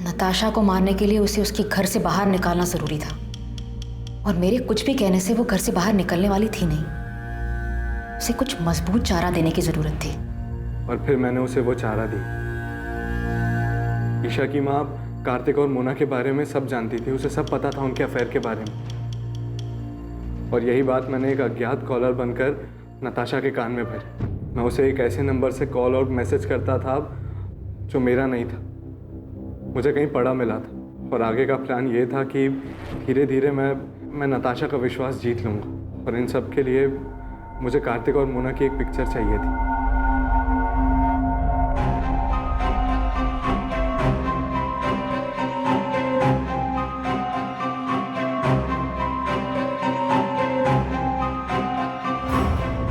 नताशा को मारने के लिए उसे उसके घर से बाहर निकालना जरूरी था, और मेरे कुछ भी कहने से वो घर से बाहर निकलने वाली थी नहीं। उसे कुछ मजबूत चारा देने की जरूरत थी। और फिर मैंने उसे वो चारा दी। ईशा की माँ कार्तिक और मोना के बारे में सब जानती थी, उसे सब पता था उनके अफेयर के बारे में। और यही बात मैंने एक अज्ञात कॉलर बनकर नताशा के कान में भरी। मैं उसे एक ऐसे नंबर से कॉल और मैसेज करता था जो मेरा नहीं था, मुझे कहीं पड़ा मिला था। और आगे का प्लान ये था कि धीरे धीरे मैं नताशा का विश्वास जीत लूँगा। और इन सब के लिए मुझे कार्तिक और मोना की एक पिक्चर चाहिए थी।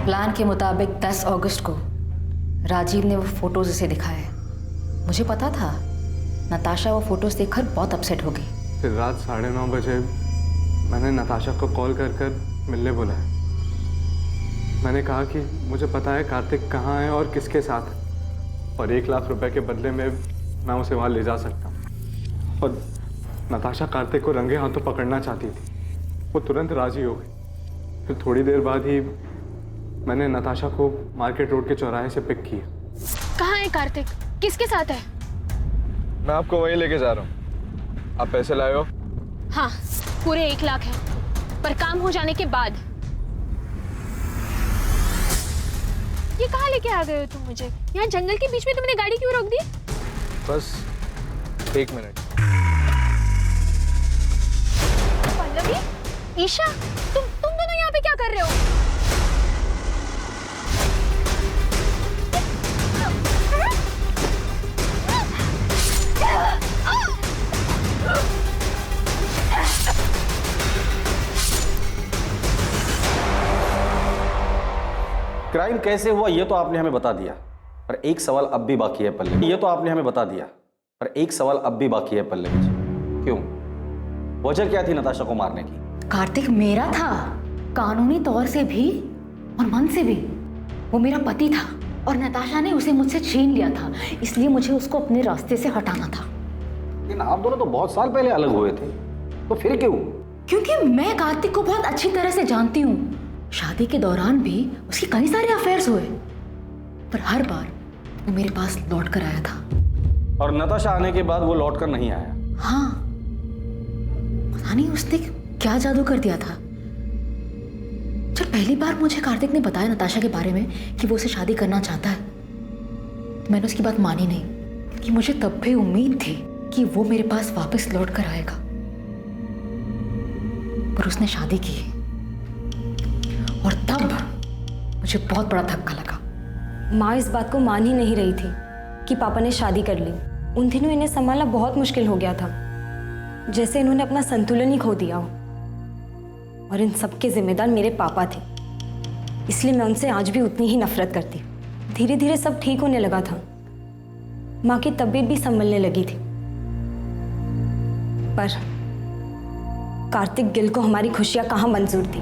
प्लान के मुताबिक 10 अगस्त को राजीव ने वो फोटोज उसे दिखाए। मुझे पता था नताशा वो फोटोज देखकर बहुत अपसेट होगी। फिर रात 9:30 बजे मैंने नताशा को कॉल कर मिलने बुलाया। मैंने कहा कि मुझे पता है कार्तिक कहाँ है और किसके साथ है, और 1 लाख रुपए के बदले में मैं उसे वहाँ ले जा सकता हूँ। और नताशा कार्तिक को रंगे हाथों पकड़ना चाहती थी। वो तुरंत राजी हो गई। फिर थोड़ी देर बाद ही मैंने नताशा को मार्केट रोड के चौराहे से पिक किया। कहाँ है कार्तिक? किसके साथ है? मैं आपको वहीं लेके जा रहा हूँ। आप पैसे लाए हो? हाँ, पूरे 1 लाख है, पर काम हो जाने के बाद। ये कहाँ लेके आ गए हो तुम मुझे? यहाँ जंगल के बीच में तुमने गाड़ी क्यों रोक दी? बस 1 मिनट। पल्लवी, ईशा, तुम दोनों यहाँ पे क्या कर रहे हो? क्राइम कैसे हुआ ये तो आपने हमें बता दिया, पर एक सवाल अब भी बाकी है पल्लवी। ये तो आपने हमें बता दिया, पर एक सवाल अब भी बाकी है पल्लवी जी। क्यों? वजह क्या थी नताशा को मारने की? कार्तिक मेरा था, कानूनी तौर से भी और मन से भी। वो मेरा पति था और नताशा ने उसे मुझसे छीन लिया था, इसलिए मुझे उसको अपने रास्ते से हटाना था। लेकिन आप दोनों तो बहुत साल पहले अलग हुए थे, तो फिर क्यों? क्योंकि मैं कार्तिक को बहुत अच्छी तरह से जानती हूँ। शादी के दौरान भी उसके कई सारे अफेयर्स हुए, पर हर बार वो मेरे पास लौट कर आया था। और नताशा आने के बाद वो लौट कर नहीं आया? हाँ, पता नहीं उसने क्या जादू कर दिया था। जब पहली बार मुझे कार्तिक ने बताया नताशा के बारे में कि वो उसे शादी करना चाहता है, तो मैंने उसकी बात मानी नहीं, कि मुझे तब भी उम्मीद थी कि वो मेरे पास वापस लौट कर आएगा। पर उसने शादी की और तब मुझे बहुत बड़ा धक्का लगा। माँ इस बात को मान ही नहीं रही थी कि पापा ने शादी कर ली। उन दिनों इन्हें संभालना बहुत मुश्किल हो गया था, जैसे इन्होंने अपना संतुलन ही खो दिया हो। और इन सब के जिम्मेदार मेरे पापा थे, इसलिए मैं उनसे आज भी उतनी ही नफरत करती। धीरे धीरे सब ठीक होने लगा था, माँ की तबीयत भी संभलने लगी थी। पर कार्तिक गिल को हमारी खुशियां कहाँ मंजूर थी।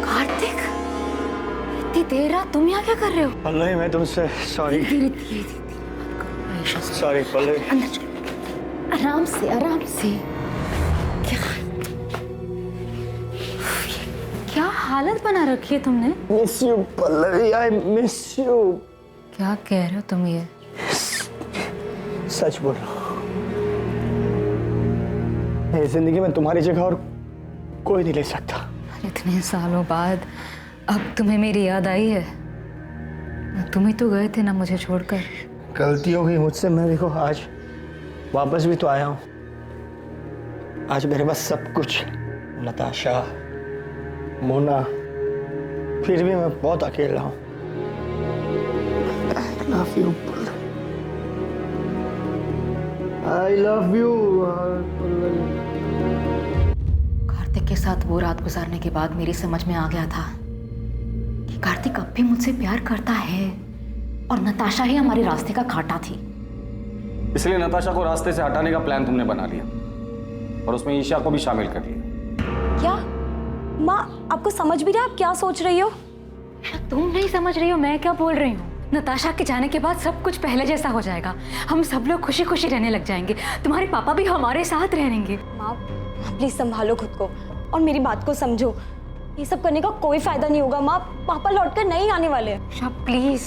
कार्तिक, इतनी देर रात तुम यहाँ क्या कर रहे हो? पल्लवी, मैं तुमसे सॉरी। सॉरी पल्लवी। अंदर चलो, आराम से आराम से। क्या हालत बना रखी है तुमने? Miss you Pallavi, I miss you. क्या कह रहे हो तुम ये? सच बोल रहा हूँ। मेरी जिंदगी में तुम्हारी जगह और कोई नहीं ले सकता। इतने सालों बाद अब तुम्हें मेरी याद आई है? तुम ही तो गए थे ना मुझे छोड़कर। गलती हो गई मुझसे। मैं देखो आज वापस भी तो आया हूँ। आज मेरे पास सब कुछ, नताशा, मोना, फिर भी मैं बहुत अकेला हूँ। Love you, I love you. Kartik के साथ वो रात गुजारने के बाद मेरी समझ में आ गया था कि कार्तिक अब भी मुझसे प्यार करता है और नताशा ही हमारे रास्ते का कांटा थी। इसलिए नताशा को रास्ते से हटाने का प्लान तुमने बना लिया और उसमें ईशा को भी शामिल कर लिया। क्या माँ, आपको समझ भी रहा है आप क्या सोच रही हो? तुम नहीं समझ रही हो मैं क्या बोल रही हूँ। नताशा के जाने के बाद सब कुछ पहले जैसा हो जाएगा। हम सब लोग खुशी खुशी रहने लग जाएंगे। तुम्हारे पापा भी हमारे साथ रहेंगे। माँ प्लीज संभालो खुद को और मेरी बात को समझो। ये सब करने का कोई फायदा नहीं होगा माँ। पापा लौटकर नहीं आने वाले। प्लीज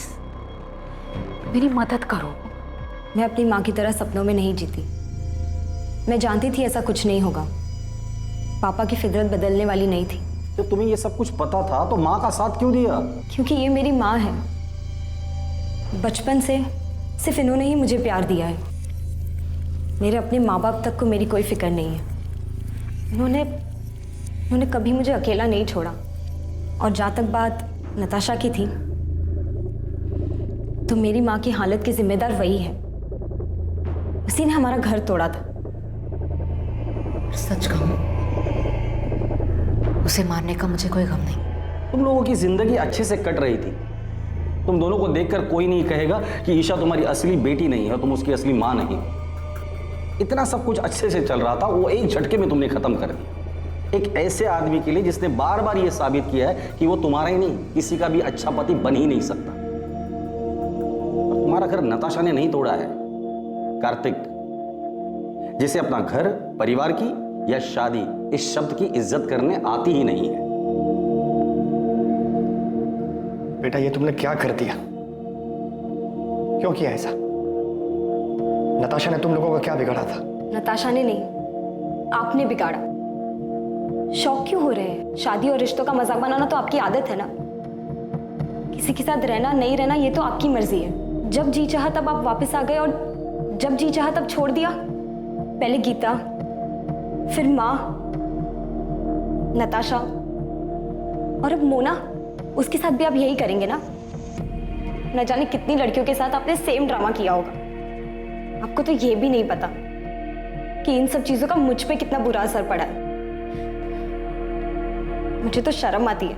मेरी मदद करो। मैं अपनी माँ की तरह सपनों में नहीं जीती। मैं जानती थी ऐसा कुछ नहीं होगा। पापा की फितरत बदलने वाली नहीं थी। जब तुम्हें ये सब कुछ पता था तो माँ का साथ क्यों दिया? क्योंकि ये मेरी माँ है। बचपन से सिर्फ इन्होंने ही मुझे प्यार दिया है। मेरे अपने माँ बाप तक को मेरी कोई फिक्र नहीं है। इन्होंने कभी मुझे अकेला नहीं छोड़ा। और जहाँ तक बात नताशा की थी तो मेरी माँ की हालत की जिम्मेदार वही है। उसी ने हमारा घर तोड़ा था। सच कहूं उसे मारने का मुझे कोई गम नहीं। तुम लोगों की जिंदगी अच्छे से कट रही थी। तुम दोनों को देखकर कोई नहीं कहेगा कि ईशा तुम्हारी असली बेटी नहीं है, तुम उसकी असली माँ नहीं। इतना सब कुछ अच्छे से चल रहा था, वो एक झटके में तुमने खत्म कर दिया। एक ऐसे आदमी के लिए जिसने बार बार ये साबित किया है कि वो तुम्हारा ही नहीं किसी का भी अच्छा पति बन ही नहीं सकता। तुम्हारा घर नताशा ने नहीं तोड़ा है, कार्तिक, जिसे अपना घर, परिवार की या शादी इस शब्द की इज्जत करने आती ही नहीं है। बेटा ये तुमने क्या कर दिया? क्यों किया ऐसा? नताशा ने तुम लोगों का क्या बिगाड़ा था? नताशा ने नहीं, आपने बिगाड़ा। शौक क्यों हो रहे हैं? शादी और रिश्तों का मजाक बनाना तो आपकी आदत है ना। किसी के साथ रहना नहीं रहना ये तो आपकी मर्जी है। जब जी चाहा तब आप वापस आ गए और जब जी चाहा तब छोड़ दिया। पहले गीता, फिर माँ, नताशा और अब मोना। उसके साथ भी आप यही करेंगे ना? न जाने कितनी लड़कियों के साथ आपने सेम ड्रामा किया होगा। आपको तो ये भी नहीं पता कि इन सब चीजों का मुझ पे कितना बुरा असर पड़ा है। मुझे तो शर्म आती है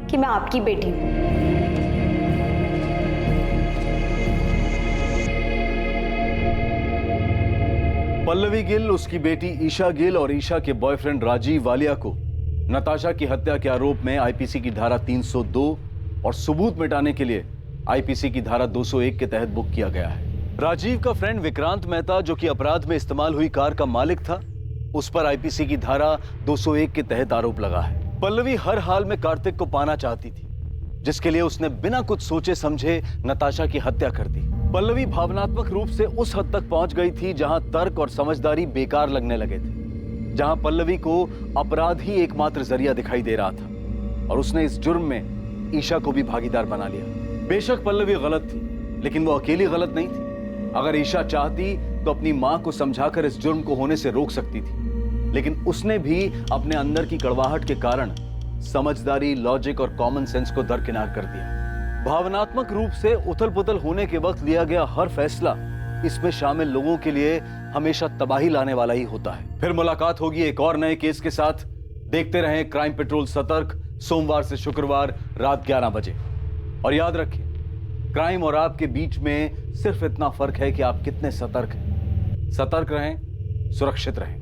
कि मैं आपकी बेटी हूं। पल्लवी गिल, उसकी बेटी ईशा गिल और ईशा के बॉयफ्रेंड राजीव वालिया को नताशा की हत्या के आरोप में आईपीसी की धारा 302 और सबूत मिटाने के लिए आईपीसी की धारा 201 के तहत बुक किया गया है। राजीव का फ्रेंड विक्रांत मेहता, जो कि अपराध में इस्तेमाल हुई कार का मालिक था, उस पर आईपीसी की धारा 201 के तहत आरोप लगा है। पल्लवी हर हाल में कार्तिक को पाना चाहती थी, जिसके लिए उसने बिना कुछ सोचे समझे नताशा की हत्या कर दी। पल्लवी भावनात्मक रूप से उस हद तक पहुंच गई थी जहां तर्क और समझदारी बेकार लगने लगे थे, जहां पल्लवी को अपराध ही एकमात्र जरिया दिखाई दे रहा था और उसने इस जुर्म में ईशा को भी भागीदार बना लिया। बेशक पल्लवी गलत थी, लेकिन वो अकेली गलत नहीं थी। अगर ईशा चाहती तो अपनी मां को समझाकर इस जुर्म को होने से रोक सकती थी, लेकिन उसने भी अपने अंदर की कड़वाहट के कारण समझदारी, लॉजिक और कॉमन सेंस को दरकिनार कर दिया। भावनात्मक रूप से उथल पुथल होने के वक्त लिया गया हर फैसला इसमें शामिल लोगों के लिए हमेशा तबाही लाने वाला ही होता है। फिर मुलाकात होगी एक और नए केस के साथ। देखते रहें क्राइम पेट्रोल सतर्क, सोमवार से शुक्रवार रात 11 बजे। और याद रखिए, क्राइम और आपके बीच में सिर्फ इतना फर्क है कि आप कितने सतर्क हैं। सतर्क रहें, सुरक्षित रहें।